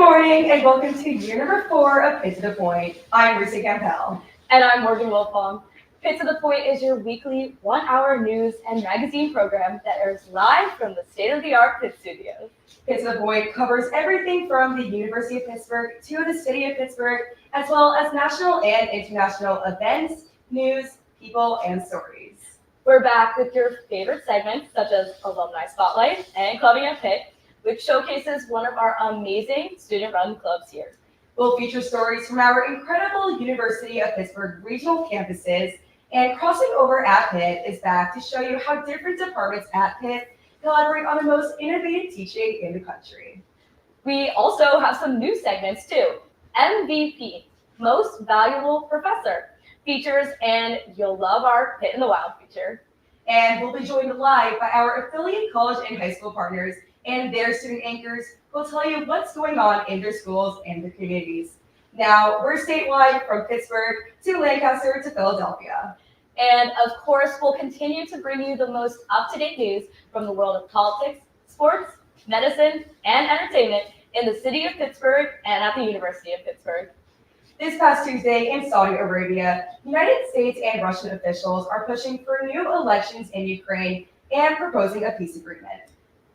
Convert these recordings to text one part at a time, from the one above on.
morning and welcome to year number 4 of Pitt to the Point. I'm Risa Campbell. And I'm Morgan Wilfong. Pitt to the Point is your weekly 1-hour news and magazine program that airs live from the state-of-the-art Pitt studios. Pitt to the Point covers everything from the University of Pittsburgh to the City of Pittsburgh, as well as national and international events, news, people, and stories. We're back with your favorite segments such as Alumni Spotlight and Clubbing at Pitt, which showcases one of our amazing student-run clubs here. We'll feature stories from our incredible University of Pittsburgh regional campuses, and Crossing Over at Pitt is back to show you how different departments at Pitt collaborate on the most innovative teaching in the country. We also have some new segments too. MVP, Most Valuable Professor, features, and you'll love our Pitt in the Wild feature. And we'll be joined live by our affiliate college and high school partners and their student anchors who will tell you what's going on in their schools and their communities. Now, we're statewide from Pittsburgh to Lancaster to Philadelphia. And of course, we'll continue to bring you the most up-to-date news from the world of politics, sports, medicine, and entertainment in the city of Pittsburgh and at the University of Pittsburgh. This past Tuesday in Saudi Arabia, United States and Russian officials are pushing for new elections in Ukraine and proposing a peace agreement.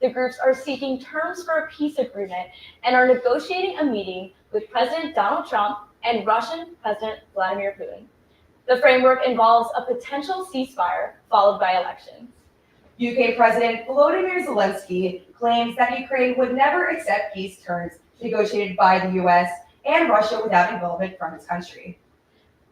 The groups are seeking terms for a peace agreement and are negotiating a meeting with President Donald Trump and Russian President Vladimir Putin. The framework involves a potential ceasefire followed by elections. UK President Volodymyr Zelensky claims that Ukraine would never accept peace terms negotiated by the US and Russia without involvement from its country.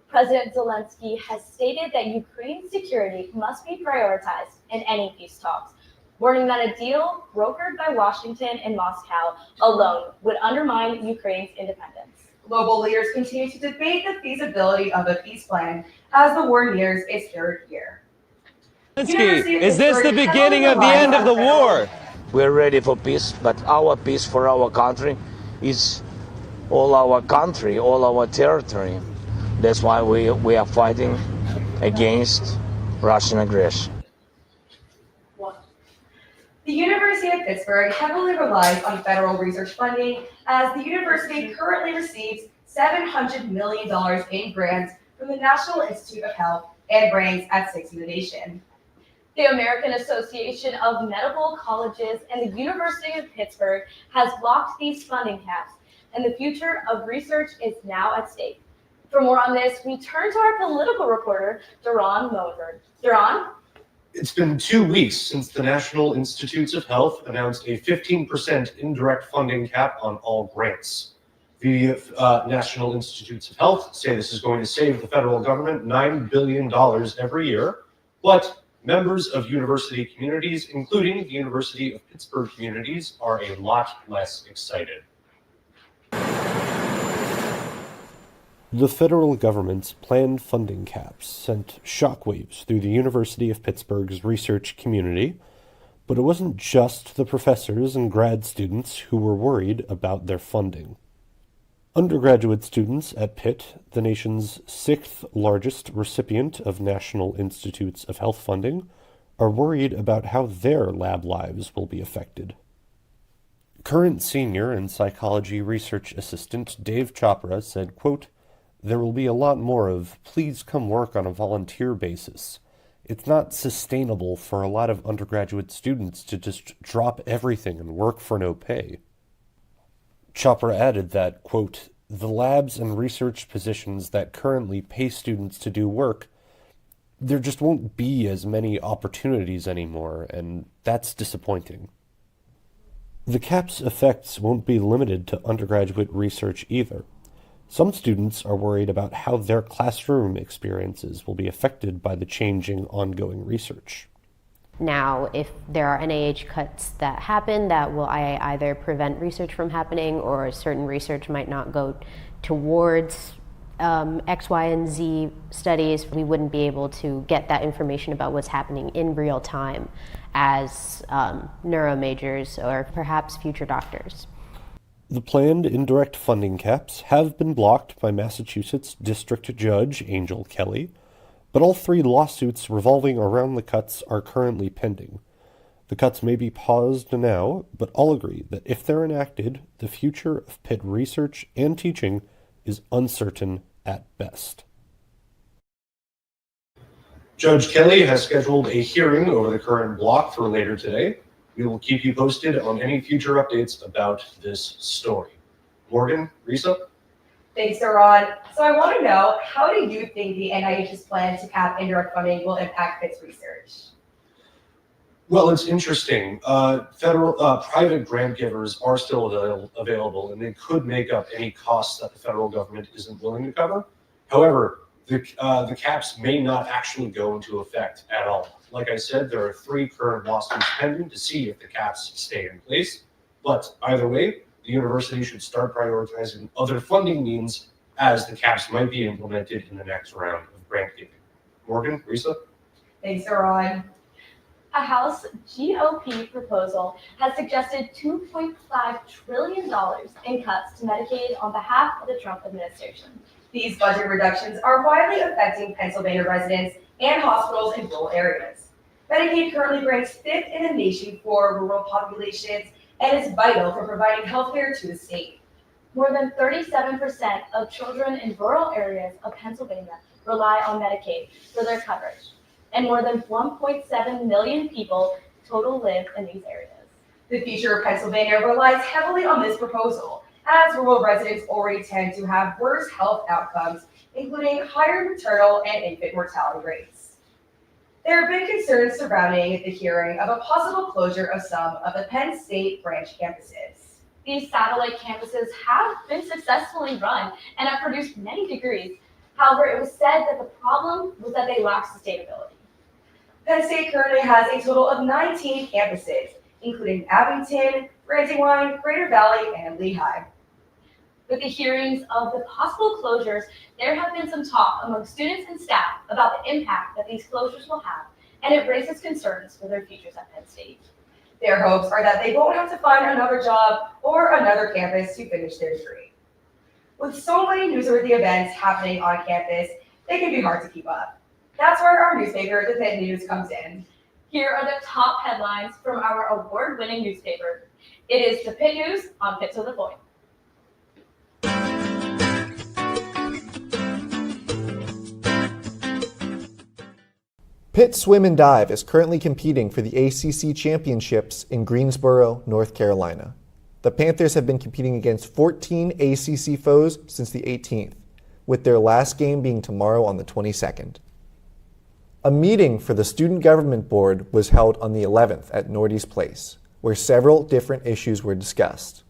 President Zelensky has stated that Ukraine's security must be prioritized in any peace talks, warning that a deal brokered by Washington and Moscow alone would undermine Ukraine's independence. Global leaders continue to debate the feasibility of a peace plan as the war nears its third year. Is this the beginning of the end of the war? We're ready for peace, but our peace for our country is all our country, all our territory. That's why we are fighting against Russian aggression. The University of Pittsburgh heavily relies on federal research funding as the university currently receives $700 million in grants from the National Institute of Health and ranks at 6th in the nation. The American Association of Medical Colleges and the University of Pittsburgh has blocked these funding caps, and the future of research is now at stake. For more on this, we turn to our political reporter, Duran Moenberg. Duran? It's been 2 weeks since the National Institutes of Health announced a 15% indirect funding cap on all grants. The National Institutes of Health say this is going to save the federal government $9 billion every year, but members of university communities, including the University of Pittsburgh communities, are a lot less excited. The federal government's planned funding caps sent shockwaves through the University of Pittsburgh's research community, but it wasn't just the professors and grad students who were worried about their funding. Undergraduate students at Pitt, the nation's 6th largest recipient of National Institutes of Health funding, are worried about how their lab lives will be affected. Current senior and psychology research assistant Dave Chopra said, quote, "There will be a lot more of, please come work on a volunteer basis. It's not sustainable for a lot of undergraduate students to just drop everything and work for no pay." Chopra added that, quote, "The labs and research positions that currently pay students to do work, there just won't be as many opportunities anymore, and that's disappointing." The cap's effects won't be limited to undergraduate research either. Some students are worried about how their classroom experiences will be affected by the changing ongoing research. Now, if there are NIH cuts that happen that will either prevent research from happening or certain research might not go towards X, Y, and Z studies, we wouldn't be able to get that information about what's happening in real time as neuro majors or perhaps future doctors. The planned indirect funding caps have been blocked by Massachusetts District Judge Angel Kelly, but all 3 lawsuits revolving around the cuts are currently pending. The The cuts may be paused now, but all agree that if they're enacted, the future of Pitt research and teaching is uncertain at best. Judge Kelly has scheduled a hearing over the current block for later today. We will keep you posted on any future updates about this story. Morgan, Risa? Thanks, Ron. So I want to know, how do you think the NIH's plan to cap indirect funding will impact Pitt's research? Well, it's interesting. Private grant givers are still available, and they could make up any costs that the federal government isn't willing to cover. However, the caps may not actually go into effect at all. Like I said, there are 3 current lawsuits pending to see if the caps stay in place. But either way, the university should start prioritizing other funding means as the caps might be implemented in the next round of grant giving. Morgan, Risa? Thanks, Ron. A House GOP proposal has suggested $2.5 trillion in cuts to Medicaid on behalf of the Trump administration. These budget reductions are widely affecting Pennsylvania residents and hospitals in rural areas. Medicaid currently ranks 5th in the nation for rural populations and is vital for providing health care to the state. More than 37% of children in rural areas of Pennsylvania rely on Medicaid for their coverage, and more than 1.7 million people total live in these areas. The future of Pennsylvania relies heavily on this proposal, as rural residents already tend to have worse health outcomes, including higher maternal and infant mortality rates. There have been concerns surrounding the hearing of a possible closure of some of the Penn State branch campuses. These satellite campuses have been successfully run and have produced many degrees. However, it was said that the problem was that they lack sustainability. Penn State currently has a total of 19 campuses, including Abington, Brandywine, Greater Valley, and Lehigh. With the hearings of the possible closures, there have been some talk among students and staff about the impact that these closures will have, and it raises concerns for their futures at Penn State. Their hopes are that they won't have to find another job or another campus to finish their degree. With so many newsworthy events happening on campus, they can be hard to keep up. That's where our newspaper, the Pitt News, comes in. Here are the top headlines from our award-winning newspaper. It is the Pitt News on Pitt to the Point. Pitt Swim and Dive is currently competing for the ACC Championships in Greensboro, North Carolina. The Panthers have been competing against 14 ACC foes since the 18th, with their last game being tomorrow on the 22nd. A meeting for the Student Government Board was held on the 11th at Nordy's Place, where several different issues were discussed.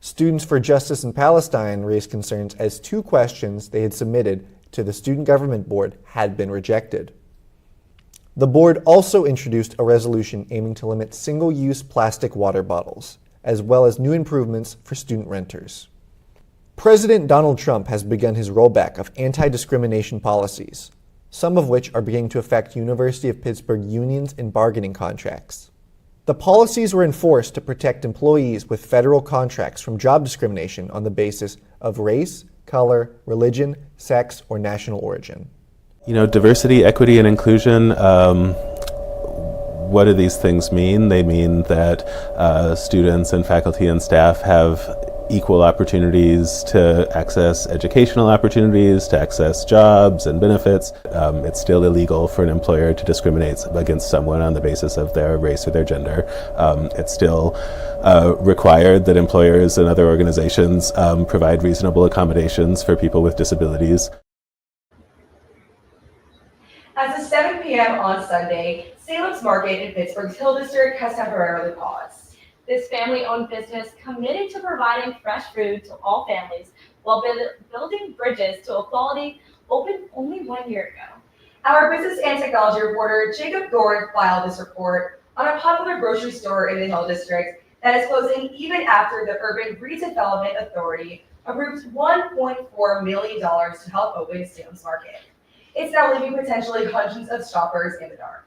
Students for Justice in Palestine raised concerns as 2 questions they had submitted to the Student Government Board had been rejected. The board also introduced a resolution aiming to limit single-use plastic water bottles, as well as new improvements for student renters. President Donald Trump has begun his rollback of anti-discrimination policies, some of which are beginning to affect University of Pittsburgh unions and bargaining contracts. The policies were enforced to protect employees with federal contracts from job discrimination on the basis of race, color, religion, sex, or national origin. You know, diversity, equity, and inclusion, what do these things mean? They mean that students and faculty and staff have equal opportunities to access educational opportunities, to access jobs and benefits. It's still illegal for an employer to discriminate against someone on the basis of their race or their gender. It's still required that employers and other organizations provide reasonable accommodations for people with disabilities. As of 7 p.m. on Sunday, Salem's Market in Pittsburgh's Hill District has temporarily paused. This family-owned business committed to providing fresh food to all families while building bridges to equality opened only 1 year ago. Our business and technology reporter Jacob Gordon filed this report on a popular grocery store in the Hill District that is closing even after the Urban Redevelopment Authority approved $1.4 million to help open Salem's Market. It's now leaving potentially hundreds of shoppers in the dark.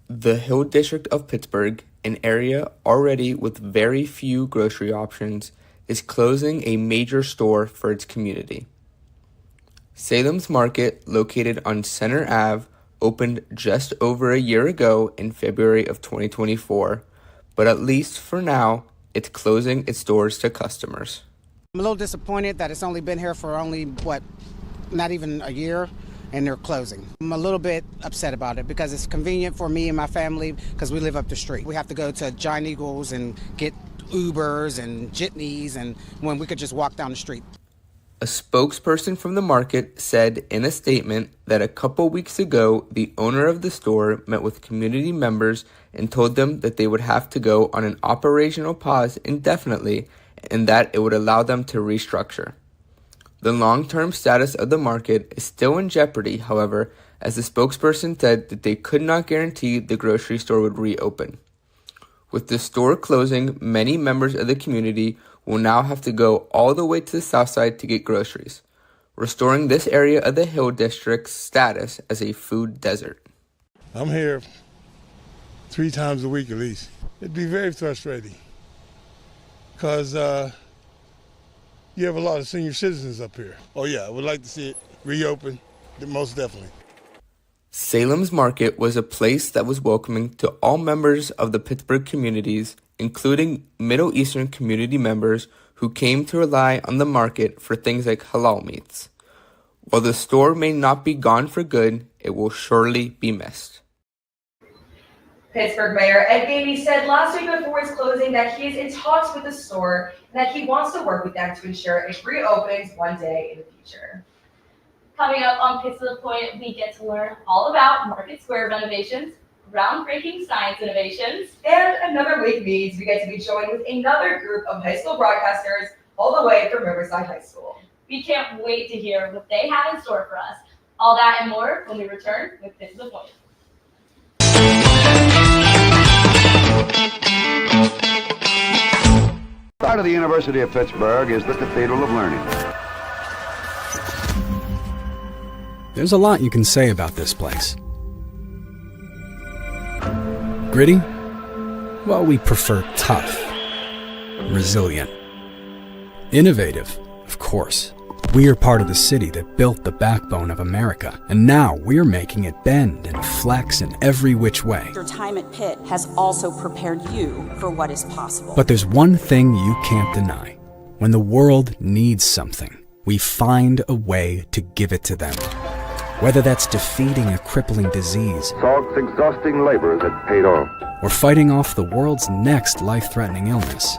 The Hill District of Pittsburgh, an area already with very few grocery options, is closing a major store for its community. Salem's Market, located on Center Ave, opened just over a year ago in February of 2024, but at least for now, it's closing its doors to customers. I'm a little disappointed that it's only been here for not even a year, and they're closing. I'm a little bit upset about it because it's convenient for me and my family because we live up the street. We have to go to Giant Eagles and get Ubers and jitneys, and when we could just walk down the street. A spokesperson from the market said in a statement that a couple weeks ago, the owner of the store met with community members and told them that they would have to go on an operational pause indefinitely and that it would allow them to restructure. The long-term status of the market is still in jeopardy, however, as the spokesperson said that they could not guarantee the grocery store would reopen. With the store closing, many members of the community will now have to go all the way to the south side to get groceries, restoring this area of the Hill District's status as a food desert. I'm here 3 times a week at least. It'd be very frustrating because you have a lot of senior citizens up here. Oh yeah, I would like to see it reopen, most definitely. Salem's market was a place that was welcoming to all members of the Pittsburgh communities, including Middle Eastern community members who came to rely on the market for things like halal meats. While the store may not be gone for good, it will surely be missed. Pittsburgh Mayor Ed Gainey said last week before its closing that he is in talks with the store and that he wants to work with them to ensure it reopens one day in the future. Coming up on Pitt to the Point, we get to learn all about Market Square renovations, groundbreaking science innovations, and another week means we get to be joined with another group of high school broadcasters all the way from Riverside High School. We can't wait to hear what they have in store for us. All that and more when we return with Pitt to the Point. Part of the University of Pittsburgh is the Cathedral of Learning. There's a lot you can say about this place. Gritty? Well, we prefer tough. Resilient. Innovative, of course. We are part of the city that built the backbone of America, and now we're making it bend and flex in every which way. Your time at Pitt has also prepared you for what is possible. But there's one thing you can't deny. When the world needs something, we find a way to give it to them. Whether that's defeating a crippling disease, Salt's exhausting labors had paid off, or fighting off the world's next life-threatening illness,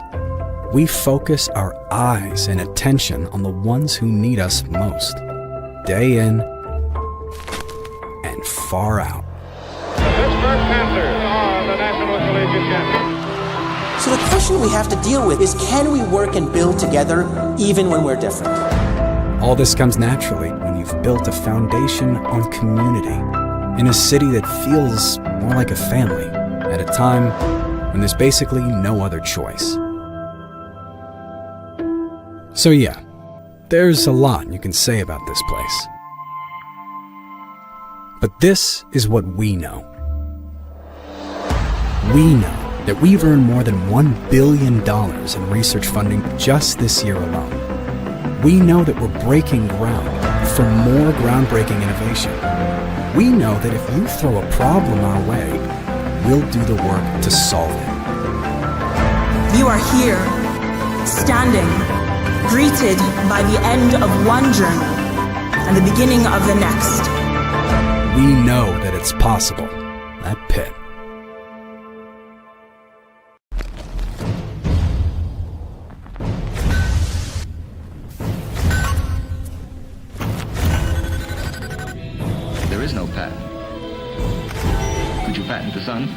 we focus our eyes and attention on the ones who need us most, day in and far out. The Pittsburgh Panthers are the National Collegiate Champions. So the question we have to deal with is, can we work and build together even when we're different? All this comes naturally when you've built a foundation on community in a city that feels more like a family at a time when there's basically no other choice. So yeah, there's a lot you can say about this place. But this is what we know. We know that we've earned more than $1 billion in research funding just this year alone. We know that we're breaking ground for more groundbreaking innovation. We know that if you throw a problem our way, we'll do the work to solve it. You are here, standing, greeted by the end of one journey and the beginning of the next. We know that it's possible at Pitt. There is no patent. Could you patent the sun?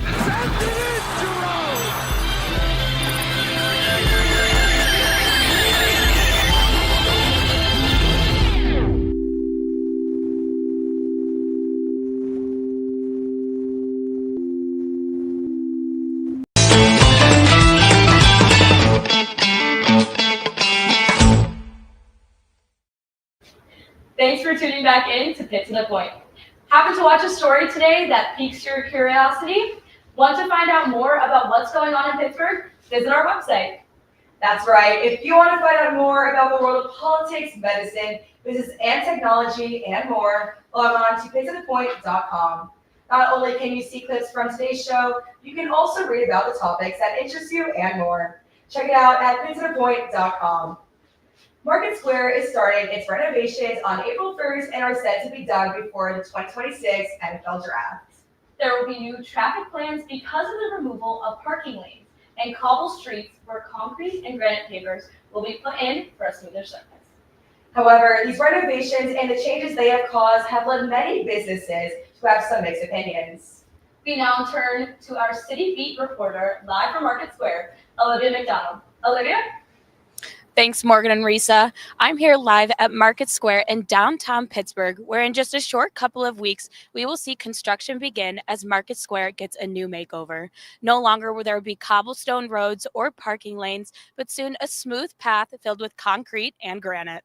Thanks for tuning back in to Pitt to the Point. Happen to watch a story today that piques your curiosity? Want to find out more about what's going on in Pittsburgh? Visit our website. That's right. If you want to find out more about the world of politics, medicine, business, and technology, and more, log on to pitttothepoint.com. Not only can you see clips from today's show, you can also read about the topics that interest you and more. Check it out at pitttothepoint.com. Market Square is starting its renovations on April 1st and are set to be done before the 2026 NFL Draft. There will be new traffic plans because of the removal of parking lanes and cobble streets where concrete and granite pavers will be put in for a smoother surface. However, these renovations and the changes they have caused have led many businesses to have some mixed opinions. We now turn to our City Beat reporter live from Market Square, Olivia McDonald. Olivia? Thanks, Morgan and Risa. I'm here live at Market Square in downtown Pittsburgh, where in just a short couple of weeks, we will see construction begin as Market Square gets a new makeover. No longer will there be cobblestone roads or parking lanes, but soon a smooth path filled with concrete and granite.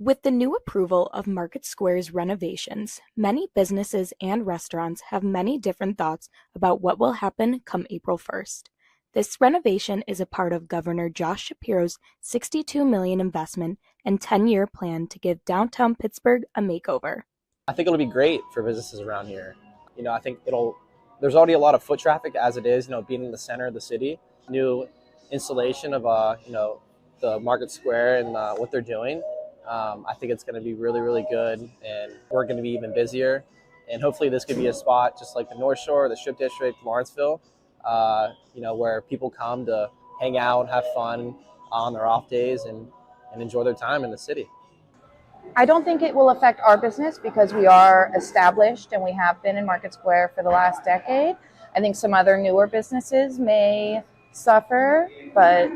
With the new approval of Market Square's renovations, many businesses and restaurants have many different thoughts about what will happen come April 1st. This renovation is a part of Governor Josh Shapiro's $62 million investment and 10-year plan to give downtown Pittsburgh a makeover. I think it'll be great for businesses around here. I think there's already a lot of foot traffic as it is, being in the center of the city. New installation of, the Market Square and what they're doing. I think it's going to be really, really good, and we're going to be even busier. And hopefully this could be a spot just like the North Shore, the Strip District, Lawrenceville, where people come to hang out, have fun on their off days, and enjoy their time in the city. I don't think it will affect our business because we are established and we have been in Market Square for the last decade. I think some other newer businesses may suffer, but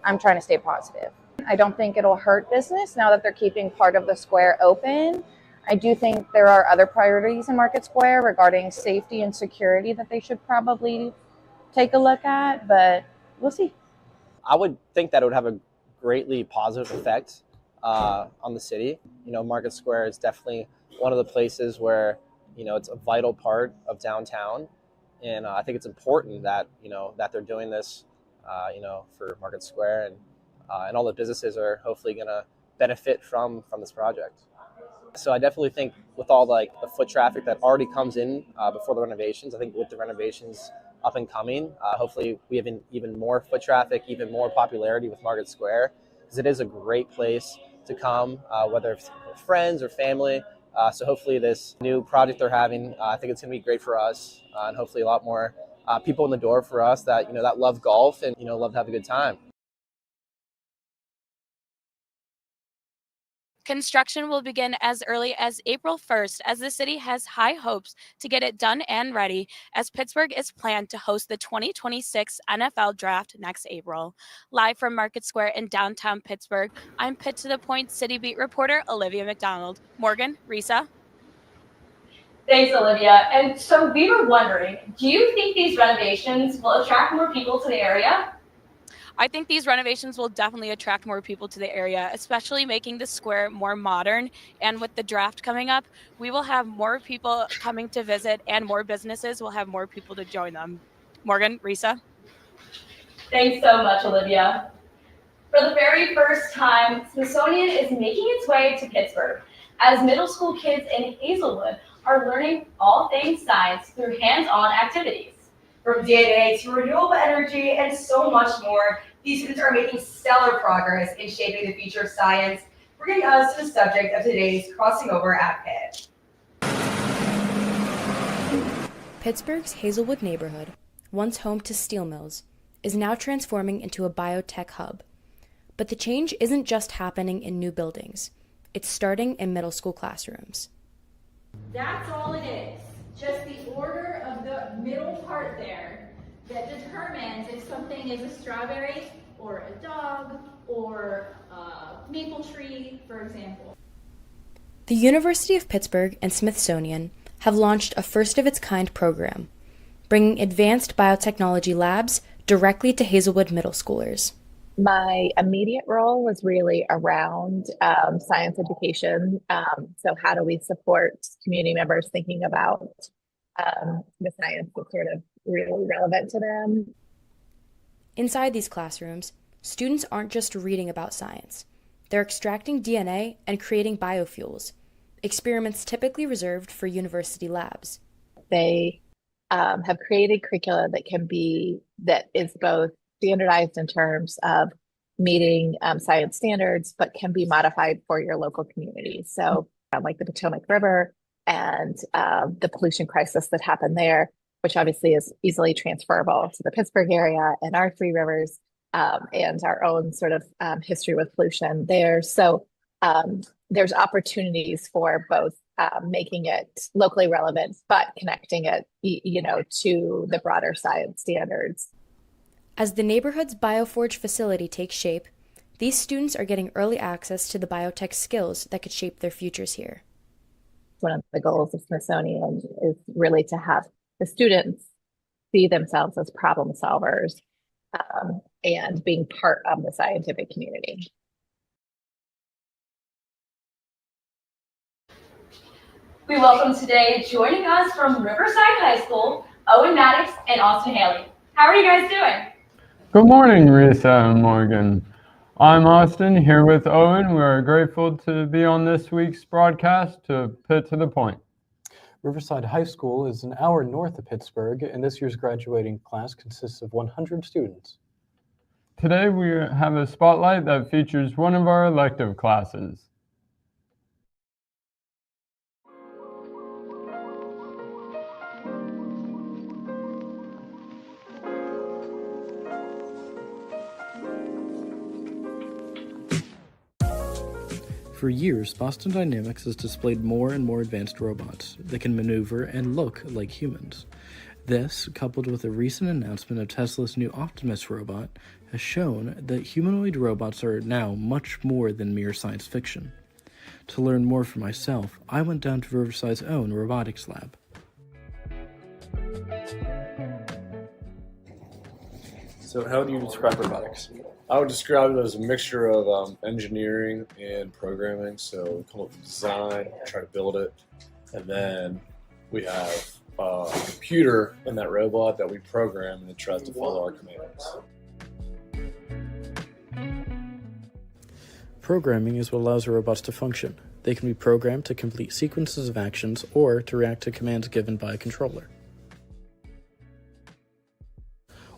I'm trying to stay positive. I don't think it'll hurt business now that they're keeping part of the square open. I do think there are other priorities in Market Square regarding safety and security that they should probably take a look at, but we'll see. I would think that it would have a greatly positive effect on the city. Market Square is definitely one of the places where, it's a vital part of downtown. And I think it's important that, that they're doing this, for Market Square, and all the businesses are hopefully going to benefit from this project. So I definitely think with all the foot traffic that already comes in before the renovations, I think with the renovations up and coming, hopefully we have even more foot traffic, even more popularity with Market Square, because it is a great place to come, whether it's with friends or family. So hopefully this new project they're having, I think it's going to be great for us, and hopefully a lot more people in the door for us that, that love golf and, love to have a good time. Construction will begin as early as April 1st, as the city has high hopes to get it done and ready, as Pittsburgh is planned to host the 2026 NFL Draft next April. Live from Market Square in downtown Pittsburgh, I'm Pitt to the Point City Beat reporter Olivia McDonald. Morgan, Risa. Thanks, Olivia. And so we were wondering, do you think these renovations will attract more people to the area? I think these renovations will definitely attract more people to the area, especially making the square more modern. And with the draft coming up, we will have more people coming to visit, and more businesses will have more people to join them. Morgan, Risa? Thanks so much, Olivia. For the very first time, Smithsonian is making its way to Pittsburgh, as middle school kids in Hazelwood are learning all things science through hands-on activities. From DNA to renewable energy and so much more, these students are making stellar progress in shaping the future of science, bringing us to the subject of today's Crossing Over at Pitt. Pittsburgh's Hazelwood neighborhood, once home to steel mills, is now transforming into a biotech hub. But the change isn't just happening in new buildings. It's starting in middle school classrooms. That's all it is. Just the order of the middle part there that determines if something is a strawberry or a dog or a maple tree, for example. The University of Pittsburgh and Smithsonian have launched a first-of-its-kind program, bringing advanced biotechnology labs directly to Hazelwood middle schoolers. My immediate role was really around science education. So how do we support community members thinking about the science that's sort of really relevant to them? Inside these classrooms, students aren't just reading about science. They're extracting DNA and creating biofuels, experiments typically reserved for university labs. they have created curricula that is both standardized in terms of meeting science standards, but can be modified for your local community. So like the Potomac River and the pollution crisis that happened there, which obviously is easily transferable to the Pittsburgh area and our three rivers and our own sort of history with pollution there. So there's opportunities for both making it locally relevant, but connecting it, to the broader science standards. As the neighborhood's BioForge facility takes shape, these students are getting early access to the biotech skills that could shape their futures here. One of the goals of Smithsonian is really to have the students see themselves as problem solvers and being part of the scientific community. We welcome today, joining us from Riverside High School, Owen Maddox and Austin Haley. How are you guys doing? Good morning, Risa and Morgan. I'm Austin, here with Owen. We're grateful to be on this week's broadcast to Pitt to the Point. Riverside High School is an hour north of Pittsburgh, and this year's graduating class consists of 100 students. Today we have a spotlight that features one of our elective classes. For years, Boston Dynamics has displayed more and more advanced robots that can maneuver and look like humans. This, coupled with a recent announcement of Tesla's new Optimus robot, has shown that humanoid robots are now much more than mere science fiction. To learn more for myself, I went down to Riverside's own robotics lab. So how do you describe robotics? I would describe it as a mixture of engineering and programming. So we come up with design, try to build it, and then we have a computer in that robot that we program and it tries to follow our commands. Programming is what allows robots to function. They can be programmed to complete sequences of actions or to react to commands given by a controller.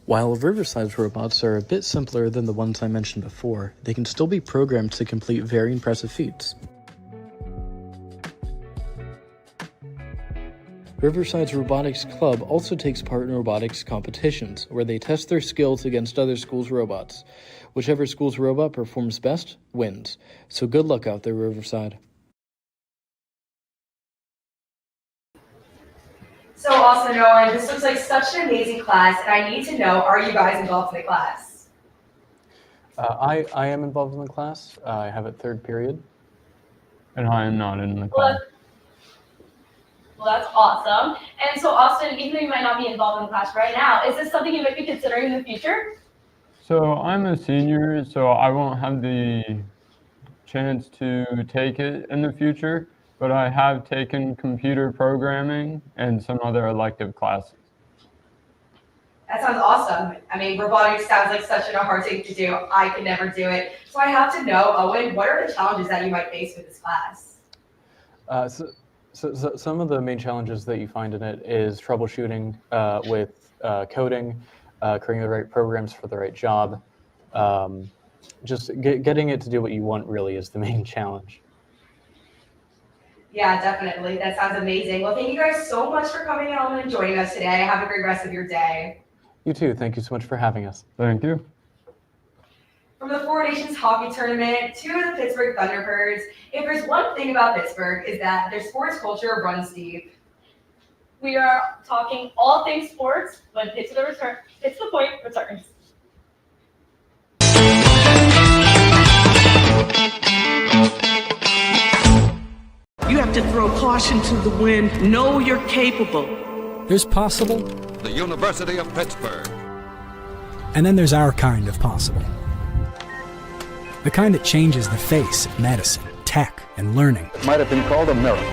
While Riverside's robots are a bit simpler than the ones I mentioned before, they can still be programmed to complete very impressive feats. Riverside's Robotics Club also takes part in robotics competitions, where they test their skills against other schools' robots. Whichever school's robot performs best, wins. So good luck out there, Riverside. So Austin and Owen, this looks like such an amazing class, and I need to know, are you guys involved in the class? I am involved in the class. I have it third period. And I am not in the class. Well, that's awesome. And so Austin, even though you might not be involved in the class right now, is this something you might be considering in the future? So I'm a senior, so I won't have the chance to take it in the future. But I have taken computer programming and some other elective classes. That sounds awesome. I mean, robotics sounds like such a hard thing to do. I could never do it. So I have to know, Owen, what are the challenges that you might face with this class? So some of the main challenges that you find in it is troubleshooting with coding, creating the right programs for the right job. Just getting it to do what you want really is the main challenge. Yeah, definitely. That sounds amazing. Well, thank you guys so much for coming on and joining us today. Have a great rest of your day. You too. Thank you so much for having us. Thank you. From the Four Nations Hockey Tournament to the Pittsburgh Thunderbirds, if there's one thing about Pittsburgh is that their sports culture runs deep. We are talking all things sports when Pitt to the Point returns. You have to throw caution to the wind. Know you're capable. There's possible. The University of Pittsburgh. And then there's our kind of possible. The kind that changes the face of medicine, tech, and learning. It might have been called a miracle.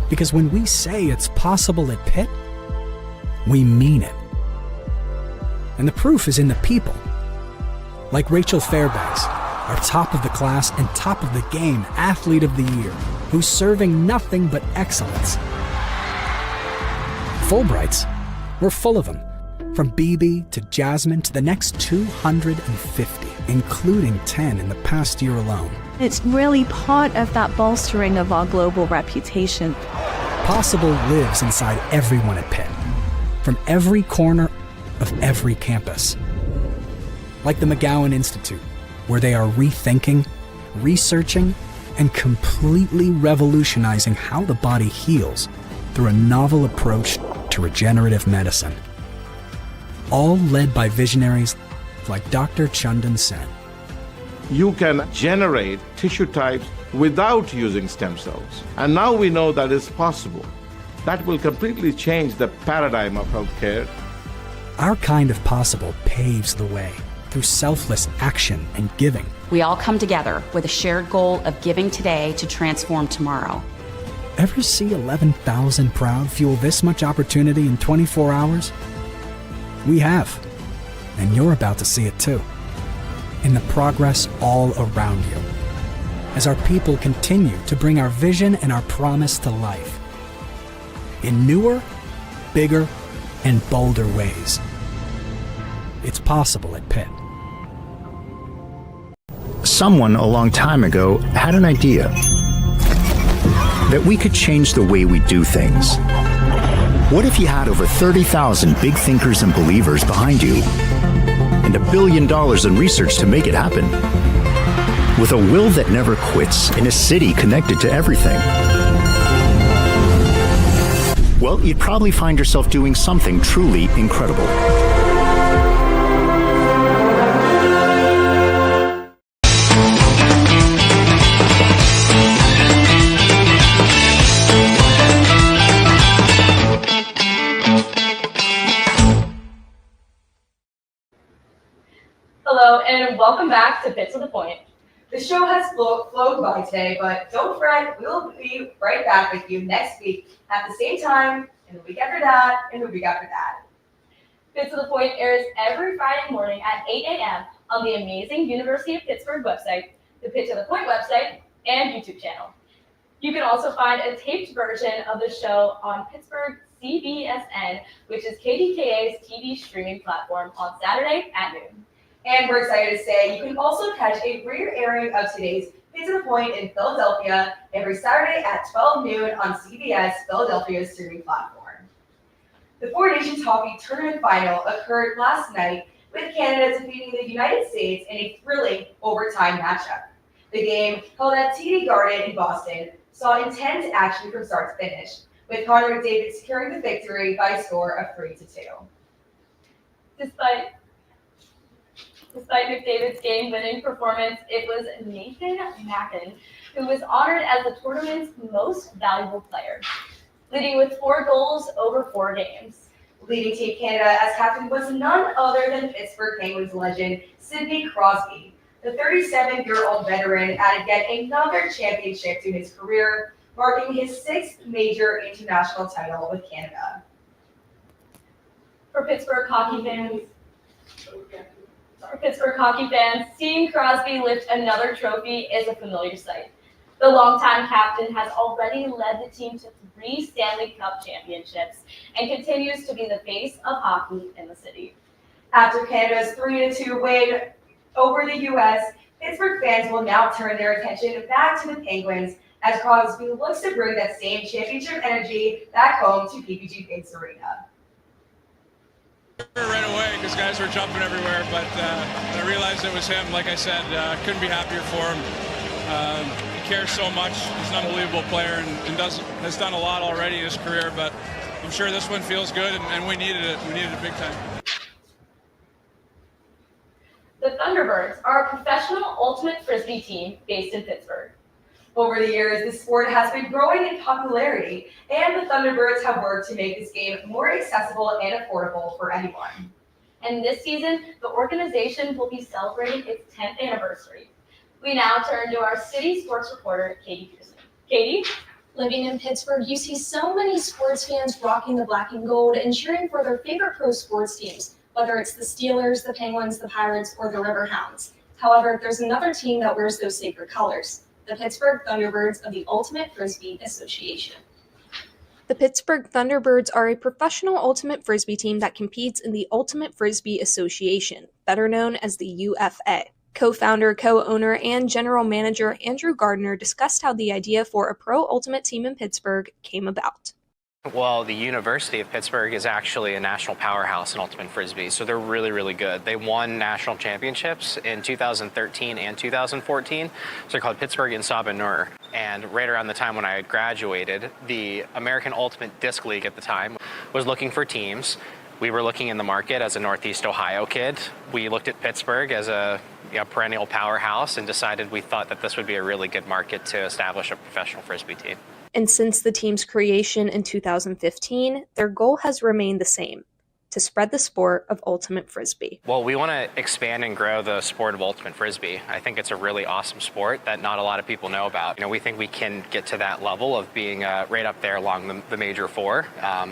Because when we say it's possible at Pitt, we mean it. And the proof is in the people. Like Rachel Fairbanks, our top of the class and top of the game athlete of the year, who's serving nothing but excellence. Fulbrights, we're full of them. From BB to Jasmine to the next 250, including 10 in the past year alone. It's really part of that bolstering of our global reputation. Possible lives inside everyone at Pitt, from every corner of every campus. Like the McGowan Institute, where they are rethinking, researching, and completely revolutionizing how the body heals through a novel approach to regenerative medicine. All led by visionaries like Dr. Chandan Sen. You can generate tissue types without using stem cells. And now we know that is possible. That will completely change the paradigm of healthcare. Our kind of possible paves the way through selfless action and giving. We all come together with a shared goal of giving today to transform tomorrow. Ever see 11,000 Proud fuel this much opportunity in 24 hours? We have, and you're about to see it too, in the progress all around you, as our people continue to bring our vision and our promise to life in newer, bigger, and bolder ways. It's possible at Pitt. Someone a long time ago had an idea that we could change the way we do things. What if you had over 30,000 big thinkers and believers behind you, and $1 billion in research to make it happen? With a will that never quits in a city connected to everything. Well, you'd probably find yourself doing something truly incredible. Hello, and welcome back to Pitt to the Point. The show has flown by today, but don't fret, we'll be right back with you next week at the same time, and the week after that, and the week after that. Pitt to the Point airs every Friday morning at 8 a.m. on the amazing University of Pittsburgh website, the Pitt to the Point website, and YouTube channel. You can also find a taped version of the show on Pittsburgh CBSN, which is KDKA's TV streaming platform, on Saturday at noon. And we're excited to say you can also catch a re-airing of today's Pitt to the Point in Philadelphia every Saturday at 12 noon on CBS Philadelphia's streaming platform. The Four Nations Hockey Tournament Final occurred last night with Canada defeating the United States in a thrilling overtime matchup. The game, held at TD Garden in Boston, saw intense action from start to finish, with Connor McDavid securing the victory by a score of 3-2. Despite McDavid's game-winning performance, it was Nathan Mackin who was honored as the tournament's most valuable player, leading with 4 goals over 4 games. Leading Team Canada as captain was none other than Pittsburgh Penguins legend Sidney Crosby. The 37-year-old veteran added yet another championship to his career, marking his 6th major international title with Canada. For Pittsburgh hockey fans, seeing Crosby lift another trophy is a familiar sight. The longtime captain has already led the team to 3 Stanley Cup championships and continues to be the face of hockey in the city. After Canada's 3-2 win over the U.S., Pittsburgh fans will now turn their attention back to the Penguins as Crosby looks to bring that same championship energy back home to PPG Paints Arena. Right away because guys were jumping everywhere, but I realized it was him. Like I said, couldn't be happier for him. He cares so much. He's an unbelievable player and has done a lot already in his career, but I'm sure this one feels good, and we needed it. We needed it big time. The Thunderbirds are a professional ultimate frisbee team based in Pittsburgh. Over the years, the sport has been growing in popularity, and the Thunderbirds have worked to make this game more accessible and affordable for anyone. And this season, the organization will be celebrating its 10th anniversary. We now turn to our city sports reporter, Katie Pearson. Katie? Living in Pittsburgh, you see so many sports fans rocking the black and gold and cheering for their favorite pro sports teams, whether it's the Steelers, the Penguins, the Pirates, or the Riverhounds. However, there's another team that wears those sacred colors, the Pittsburgh Thunderbirds of the Ultimate Frisbee Association. The The Pittsburgh Thunderbirds are a professional ultimate frisbee team that competes in the Ultimate Frisbee Association, better known as the UFA. Co-founder, co-owner, and general manager Andrew Gardner discussed how the idea for a pro ultimate team in Pittsburgh came about. Well, the University of Pittsburgh is actually a national powerhouse in ultimate frisbee, so they're really, really good. They won national championships in 2013 and 2014, so they're called Pittsburgh and Sabinur. And right around the time when I had graduated, the American Ultimate Disc League at the time was looking for teams. We were looking in the market as a Northeast Ohio kid. We looked at Pittsburgh as a perennial powerhouse and decided we thought that this would be a really good market to establish a professional frisbee team. And since the team's creation in 2015, their goal has remained the same: to spread the sport of ultimate frisbee. Well, we want to expand and grow the sport of ultimate frisbee. I think it's a really awesome sport that not a lot of people know about. We think we can get to that level of being right up there along the major four,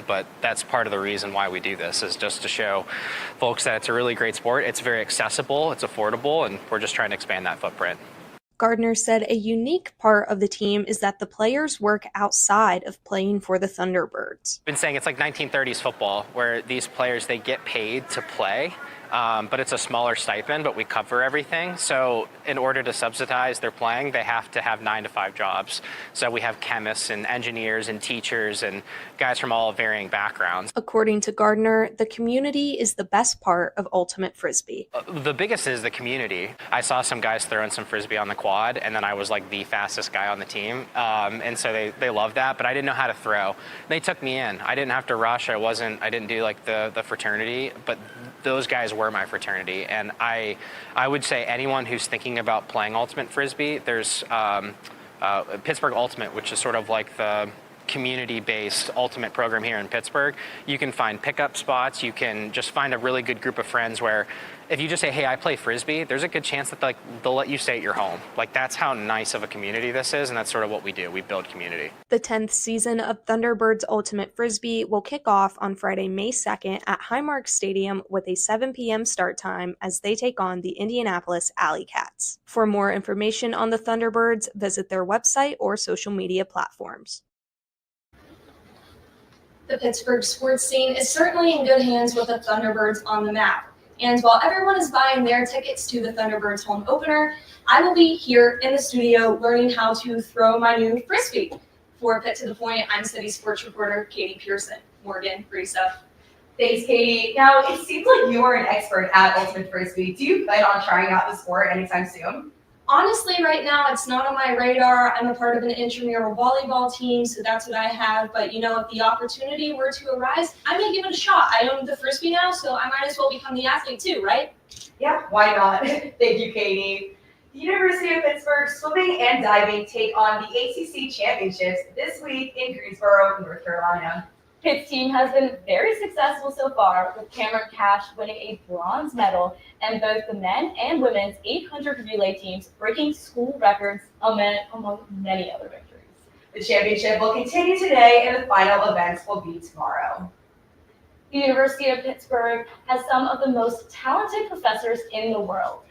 but that's part of the reason why we do this, is just to show folks that it's a really great sport. It's very accessible, it's affordable, and we're just trying to expand that footprint. Gardner said a unique part of the team is that the players work outside of playing for the Thunderbirds. I've been saying it's like 1930s football, where these players, they get paid to play, but it's a smaller stipend, but we cover everything. So in order to subsidize their playing, they have to have 9-to-5 jobs. So we have chemists and engineers and teachers and guys from all varying backgrounds. According to Gardner, the community is the best part of ultimate frisbee. The biggest is the community. I saw some guys throwing some frisbee on the quad, and then I was like the fastest guy on the team. And so they loved that, but I didn't know how to throw. They took me in. I didn't have to rush. I didn't do like the fraternity, but those guys were my fraternity. And I would say anyone who's thinking about playing ultimate frisbee, there's Pittsburgh Ultimate, which is sort of like the community-based ultimate program here in Pittsburgh. You can find pickup spots. You can just find a really good group of friends where if you just say, hey, I play frisbee, there's a good chance that they'll let you stay at your home. That's how nice of a community this is, and that's sort of what we do. We build community. The 10th season of Thunderbirds Ultimate Frisbee will kick off on Friday, May 2nd at Highmark Stadium with a 7 p.m. start time as they take on the Indianapolis Alley Cats. For more information on the Thunderbirds, visit their website or social media platforms. The Pittsburgh sports scene is certainly in good hands with the Thunderbirds on the map. And while everyone is buying their tickets to the Thunderbirds home opener, I will be here in the studio learning how to throw my new frisbee. For Pitt to the Point, I'm City Sports reporter Katie Pearson. Morgan, Risa. Thanks, Katie. Now, it seems like you are an expert at ultimate frisbee. Do you plan on trying out the sport anytime soon? Honestly, right now, it's not on my radar. I'm a part of an intramural volleyball team, so that's what I have. But, if the opportunity were to arise, I may give it a shot. I own the frisbee now, so I might as well become the athlete too, right? Yeah, why not? Thank you, Katie. The University of Pittsburgh swimming and diving take on the ACC championships this week in Greensboro, North Carolina. Pitt's team has been very successful so far, with Cameron Cash winning a bronze medal and both the men and women's 800 relay teams breaking school records among many other victories. The championship will continue today and the final events will be tomorrow. The University of Pittsburgh has some of the most talented professors in the world.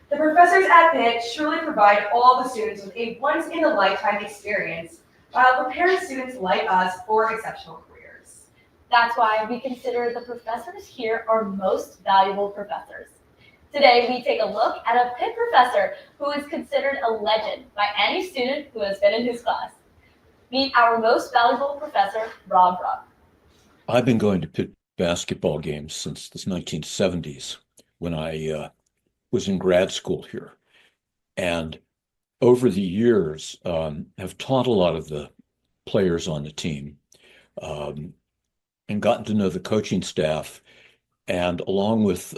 The professors at Pitt surely provide all the students with a once-in-a-lifetime experience while preparing students like us for exceptional careers. That's why we consider the professors here our most valuable professors. Today, we take a look at a Pitt professor who is considered a legend by any student who has been in his class. Meet our most valuable professor, Rob Rupp. I've been going to Pitt basketball games since the 1970s when I was in grad school here. And over the years, have taught a lot of the players on the team. And gotten to know the coaching staff, and along with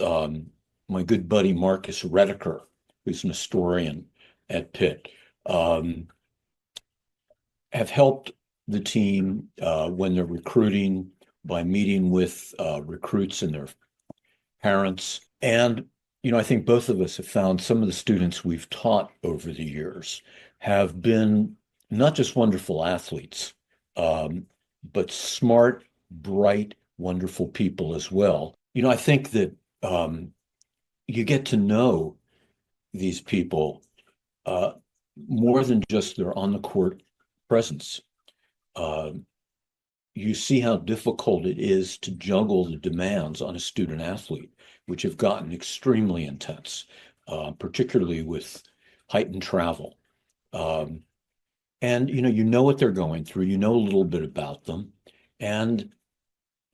my good buddy Marcus Rediker, who's an historian at Pitt, have helped the team when they're recruiting by meeting with recruits and their parents. And, I think both of us have found some of the students we've taught over the years have been not just wonderful athletes, but smart, bright, wonderful people as well. I think that you get to know these people more than just their on the court presence. you see how difficult it is to juggle the demands on a student athlete, which have gotten extremely intense, particularly with heightened travel. And you know what they're going through, you know a little bit about them, and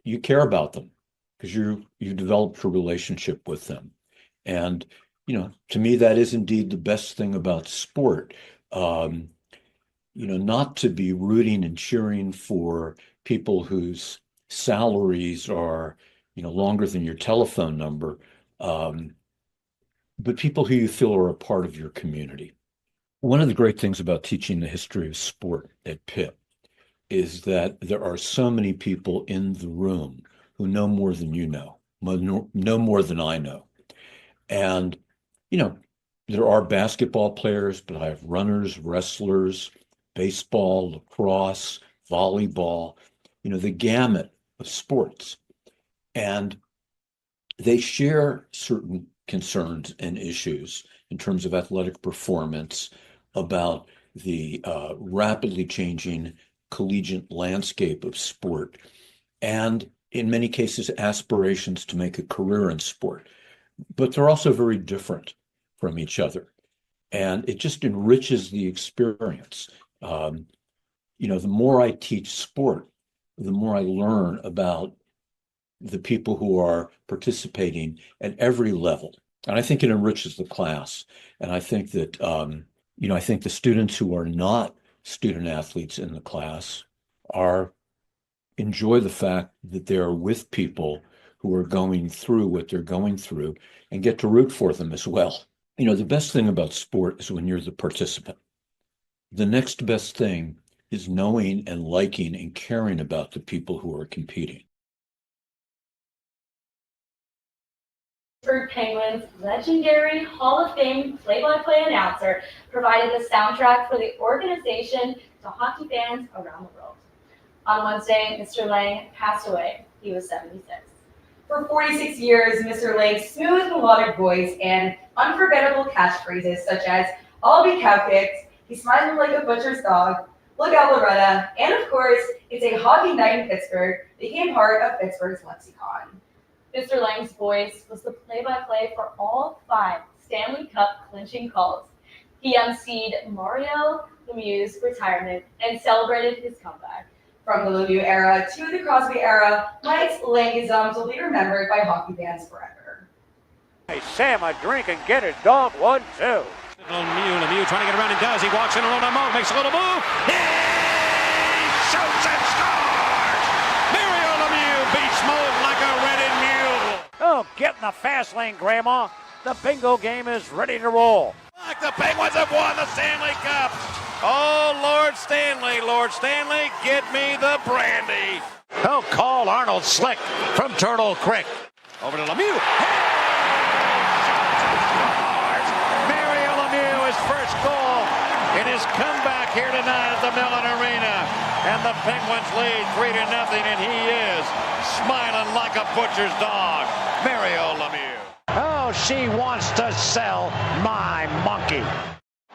you care about them because you developed a relationship with them. And to me, that is indeed the best thing about sport. Not to be rooting and cheering for people whose salaries are, longer than your telephone number, but people who you feel are a part of your community. One of the great things about teaching the history of sport at Pitt is that there are so many people in the room who know more than you know more than I know. And, there are basketball players, but I have runners, wrestlers, baseball, lacrosse, volleyball, the gamut of sports. And they share certain concerns and issues in terms of athletic performance, about the rapidly changing collegiate landscape of sport, and in many cases, aspirations to make a career in sport. But they're also very different from each other. And it just enriches the experience. The more I teach sport, the more I learn about the people who are participating at every level. And I think it enriches the class. And I think that, I think the students who are not student athletes in the class enjoy the fact that they're with people who are going through what they're going through and get to root for them as well. The best thing about sport is when you're the participant. The next best thing is knowing and liking and caring about the people who are competing. Pittsburgh Penguins legendary Hall of Fame play-by-play announcer provided the soundtrack for the organization to hockey fans around the world. On Wednesday, Mr. Lang passed away. He was 76. For 46 years, Mr. Lang's smooth melodic voice and unforgettable catchphrases such as "I'll be cow kicked," "He's smiling like a butcher's dog," "Look out Loretta," and of course, "It's a hockey night in Pittsburgh" became part of Pittsburgh's lexicon. Mr. Lang's voice was the play-by-play for all 5 Stanley Cup clinching calls. He emceed Mario Lemieux's retirement and celebrated his comeback. From the Lemieux era to the Crosby era, Mike's Langisms will be remembered by hockey fans forever. Hey, Sam, a drink and get it, dog. 1-2. Lemieux trying to get around and does. He walks in alone on Mo, makes a little move. He shoots and scores! Mario Lemieux beats Mo like a rented mule. Oh, get in the fast lane, Grandma. The bingo game is ready to roll. Like the Penguins have won the Stanley Cup. Oh, Lord Stanley, get me the brandy. Oh, call Arnold Slick from Turtle Creek. Over to Lemieux. Mario Lemieux, his first goal in his comeback here tonight at the Mellon Arena. And the Penguins lead 3-0, and he is smiling like a butcher's dog. Mario Lemieux. Oh, she wants to sell my monkey.